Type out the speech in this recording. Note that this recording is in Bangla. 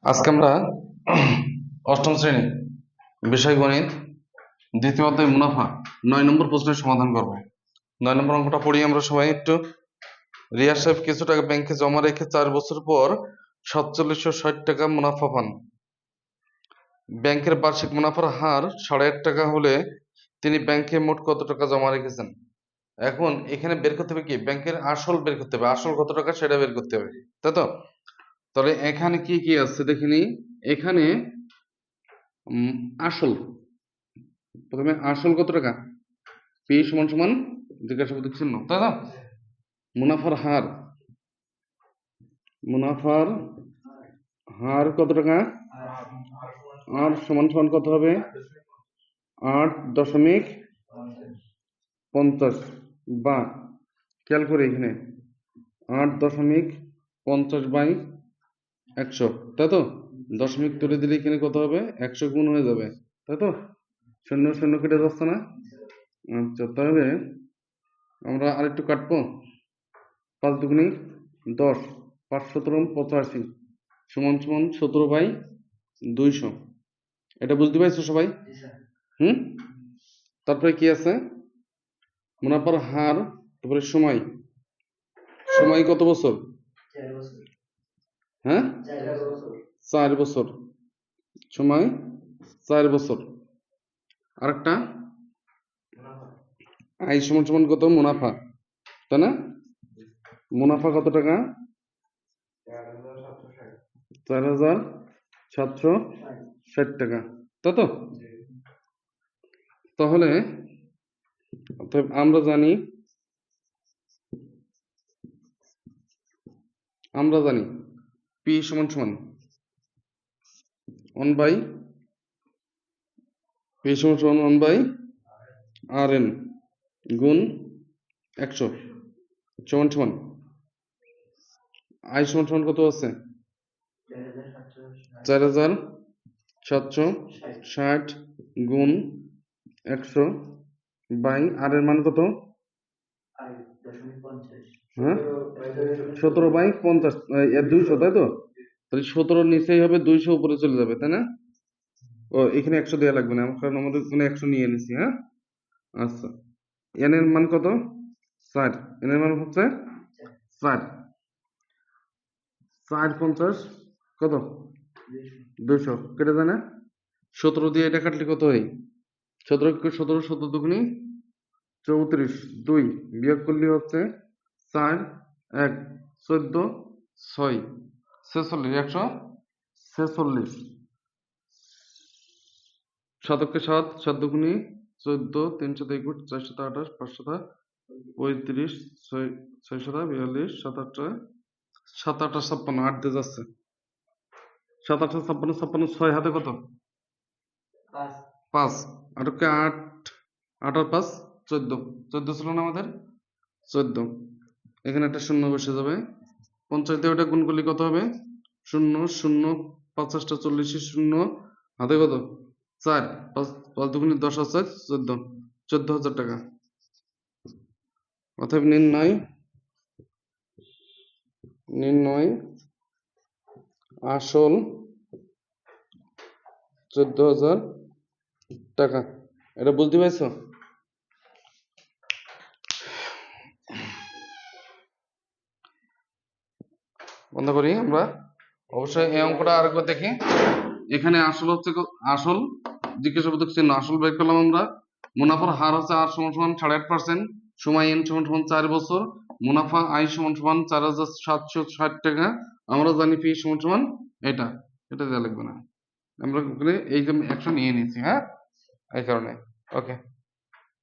আজকে আমরা অষ্টম শ্রেণী বিষয় গণিত দ্বিতীয় অধ্যায় মুনাফা 9 নম্বর প্রশ্নের সমাধান করব। 9 নম্বর অঙ্কটা পড়ি আমরা সবাই একটু। রিয়া সাহেব কিছু টাকা ব্যাংকে জমা রেখে 4 বছর পর 4760 টাকা মুনাফা পান। ব্যাংকের বার্ষিক মুনাফার হার 8.5 টাকা হলে তিনি ব্যাংকে মোট কত টাকা জমা রেখেছেন। এখন এখানে বের করতে হবে কি, ব্যাংকের আসল বের করতে হবে, আসল কত টাকা সেটা বের করতে হবে, তাই তো? তাহলে এখানে কি কি আছে দেখিনি। এখানে আসল, প্রথমে আসল কত টাকা, পি সমান সমান জিজ্ঞাসাবাদক চিহ্ন, তাই না? মুনাফার হার, মুনাফার হার কত টাকা, আর সমান সমান কত হবে, 8.50, বা খেয়াল করে এখানে 8.50/100, তাই তো? দশমিক তুলে দিলে এখানে কত হবে, 100 গুণ হয়ে যাবে, তাই তো? শূন্য শূন্য কেটে যাচ্ছে না? আচ্ছা, তাহলে আমরা আরেকটু কাটবো। 5 দুগুণে 10, 5 17 85 সমান সমান 17/200। এটা বুঝতে পারছো সবাই? হুম। তারপরে কি আছে, মুনাফার হার, তারপরে সময়, সময় কত বছর, হ্যাঁ 4 বছর, সময় 4 বছর। আরেকটা আয় সমান সমান কত, মুনাফা, তাই না? মুনাফা কত টাকা, 4760 টাকা, তাই তো? তাহলে আমরা জানি পি সমান সমান 1/RN গুণ 100 সমান সমান আয় সমান সমান কত আছে, 4760 গুণ 100 বাই আর এর মান কত, হ্যাঁ 17/50, 200, তাই তো? তাহলে 17 নিচেই হবে, 200 উপরে চলে যাবে, তাই না? ও এখানে 100 দেওয়া লাগবে না, কারণ আমাদের এখানে 100 নিয়ে এনেছি, হ্যাঁ। আচ্ছা, এন এর মান কত, 4, এন এর মান হচ্ছে 4, 4×50 কত, 200 কেটে যায় না? 17 দিয়ে এটা কাটলে কত হয়, 17 দুগুণে 34, 2 বিয়োগ করলে হচ্ছে 4, 1 14, 6 46, 146, 7 7 দুগুণে 14, 3 7 21, 4 7 28, 5 7 35, 6 7 42, 7 8 7 8 56, 8 দিয়ে যাচ্ছে, 7 8 56 56, 6 হাতে কত, 5, 8 8 8 আর 5 14, 14 ছিল না আমাদের, 14, এখানে একটা শূন্য বসে যাবে, 50 দিয়ে ওটা গুণ করলে কত হবে, 0 0 50টা 40, শূন্য হাতে কত, 4, 5 দুগুণে 10 আছে 14, 14,000 টাকা। অতএব নির্ণয় আসল 14,000 টাকা। এটা বুঝতে পারছো? বন্ধ করি আমরা। অবশ্যই এই অঙ্কটা আরেকবার দেখি। এখানে আসল হচ্ছে আসল জিজ্ঞাসাবাদক চিহ্ন, আসল বের করলাম আমরা। মুনাফার হার হচ্ছে আর সমান সমান 8.5%, সময় এন সমান সমান 4 বছর, মুনাফা আই সমান সমান 4760 টাকা। আমরা জানি পি সমান সমান এটা, এটা দেওয়া লাগবে না, আমরা এই 100 নিয়ে নিয়েছি, হ্যাঁ, এই কারণে। ওকে।